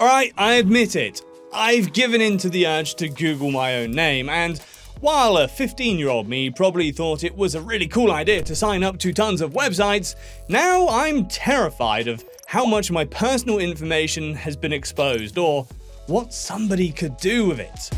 Alright, I admit it. I've given in to the urge to Google my own name, and while a 15-year-old me probably thought it was a really cool idea to sign up to tons of websites, now I'm terrified of how much my personal information has been exposed, or what somebody could do with it.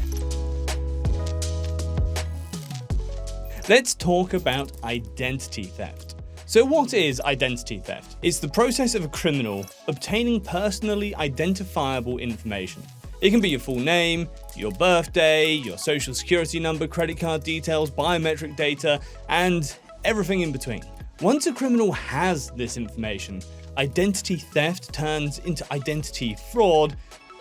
Let's talk about identity theft. So what is identity theft? It's the process of a criminal obtaining personally identifiable information. It can be your full name, your birthday, your social security number, credit card details, biometric data, and everything in between. Once a criminal has this information, identity theft turns into identity fraud,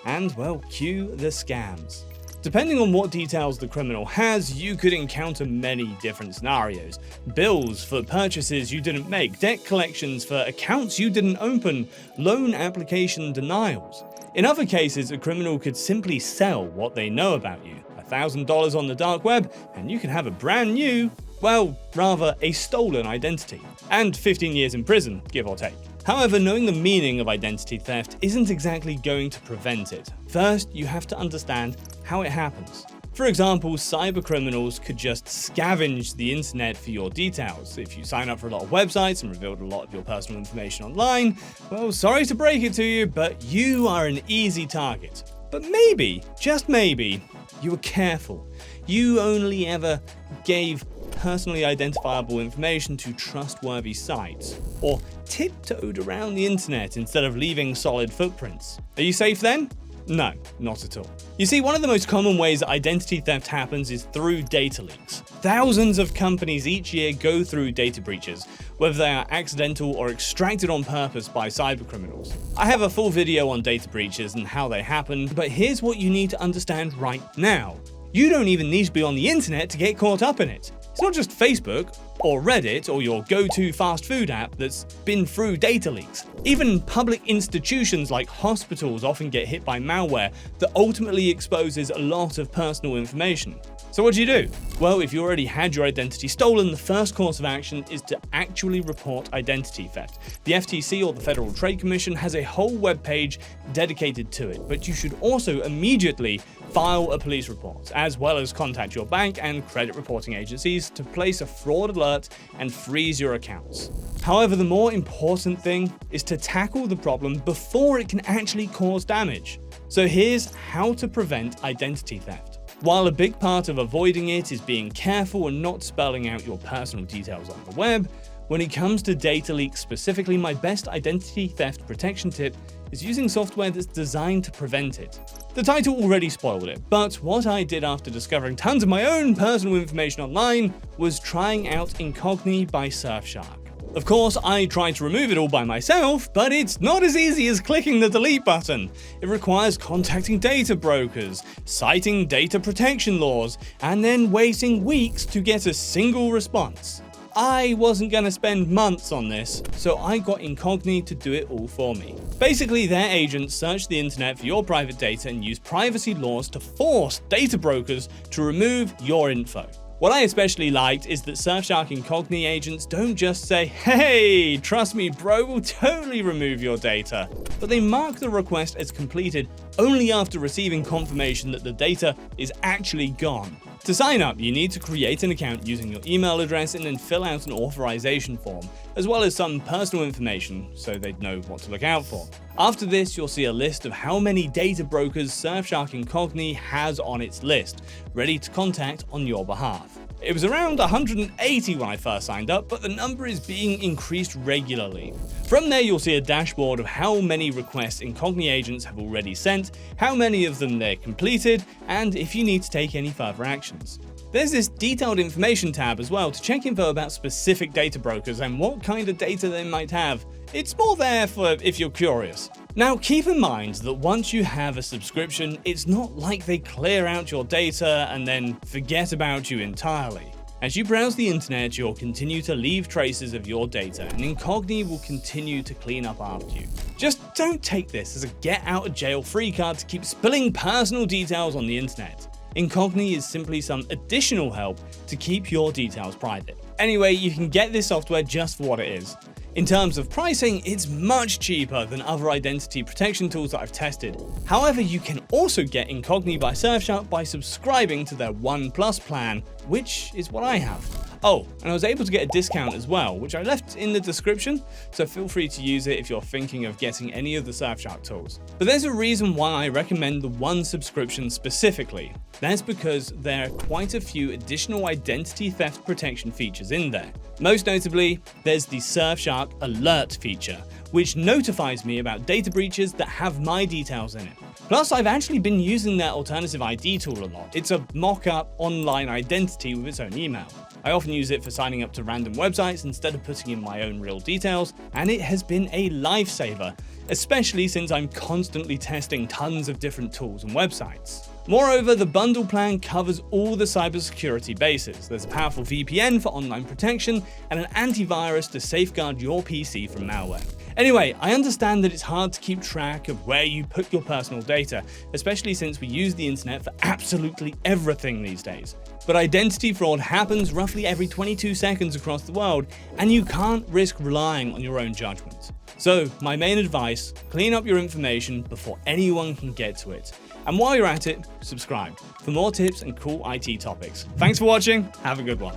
and well, cue the scams. Depending on what details the criminal has, you could encounter many different scenarios. Bills for purchases you didn't make, debt collections for accounts you didn't open, loan application denials. In other cases, a criminal could simply sell what they know about you. $1,000 on the dark web, and you can have a brand new, well, rather a stolen identity. And 15 years in prison, give or take. However, knowing the meaning of identity theft isn't exactly going to prevent it. First, you have to understand how it happens. For example, cybercriminals could just scavenge the internet for your details. If you sign up for a lot of websites and revealed a lot of your personal information online, well, sorry to break it to you, but you are an easy target. But maybe, just maybe, you were careful. You only ever gave personally identifiable information to trustworthy sites, or tiptoed around the internet instead of leaving solid footprints. Are you safe then? No, not at all. You see, one of the most common ways that identity theft happens is through data leaks. Thousands of companies each year go through data breaches, whether they are accidental or extracted on purpose by cybercriminals. I have a full video on data breaches and how they happen, but here's what you need to understand right now. You don't even need to be on the internet to get caught up in it. It's not just Facebook or Reddit or your go-to fast food app that's been through data leaks. Even public institutions like hospitals often get hit by malware that ultimately exposes a lot of personal information. So what do? Well, if you already had your identity stolen, the first course of action is to actually report identity theft. The FTC or the Federal Trade Commission has a whole webpage dedicated to it, but you should also immediately file a police report, as well as contact your bank and credit reporting agencies to place a fraud alert and freeze your accounts. However, the more important thing is to tackle the problem before it can actually cause damage. So here's how to prevent identity theft. While a big part of avoiding it is being careful and not spelling out your personal details on the web, when it comes to data leaks specifically, my best identity theft protection tip is using software that's designed to prevent it. The title already spoiled it, but what I did after discovering tons of my own personal information online was trying out Incogni by Surfshark. Of course, I tried to remove it all by myself, but it's not as easy as clicking the delete button. It requires contacting data brokers, citing data protection laws, and then waiting weeks to get a single response. I wasn't going to spend months on this, so I got Incogni to do it all for me. Basically, their agents search the internet for your private data and use privacy laws to force data brokers to remove your info. What I especially liked is that Surfshark Incogni agents don't just say, "Hey, trust me bro, we'll totally remove your data," but they mark the request as completed only after receiving confirmation that the data is actually gone. To sign up, you need to create an account using your email address and then fill out an authorization form, as well as some personal information so they'd know what to look out for. After this, you'll see a list of how many data brokers Surfshark Incogni has on its list, ready to contact on your behalf. It was around 180 when I first signed up, but the number is being increased regularly. From there, you'll see a dashboard of how many requests Incogni agents have already sent, how many of them they're completed, and if you need to take any further actions. There's this detailed information tab as well to check info about specific data brokers and what kind of data they might have. It's more there for if you're curious. Now, keep in mind that once you have a subscription, it's not like they clear out your data and then forget about you entirely. As you browse the internet, you'll continue to leave traces of your data, and Incogni will continue to clean up after you. Just don't take this as a get-out-of-jail-free card to keep spilling personal details on the internet. Incogni is simply some additional help to keep your details private. Anyway, you can get this software just for what it is. In terms of pricing, it's much cheaper than other identity protection tools that I've tested. However, you can also get Incogni by Surfshark by subscribing to their One Plus plan, which is what I have. Oh, and I was able to get a discount as well, which I left in the description, so feel free to use it if you're thinking of getting any of the Surfshark tools. But there's a reason why I recommend the One subscription specifically. That's because there are quite a few additional identity theft protection features in there. Most notably, there's the Surfshark Alert feature, which notifies me about data breaches that have my details in it. Plus, I've actually been using their alternative ID tool a lot. It's a mock-up online identity with its own email. I often use it for signing up to random websites instead of putting in my own real details, and it has been a lifesaver, especially since I'm constantly testing tons of different tools and websites. Moreover, the bundle plan covers all the cybersecurity bases. There's a powerful VPN for online protection and an antivirus to safeguard your PC from malware. Anyway, I understand that it's hard to keep track of where you put your personal data, especially since we use the internet for absolutely everything these days. But identity fraud happens roughly every 22 seconds across the world, and you can't risk relying on your own judgment. So, my main advice, clean up your information before anyone can get to it. And while you're at it, subscribe for more tips and cool IT topics. Thanks for watching, have a good one.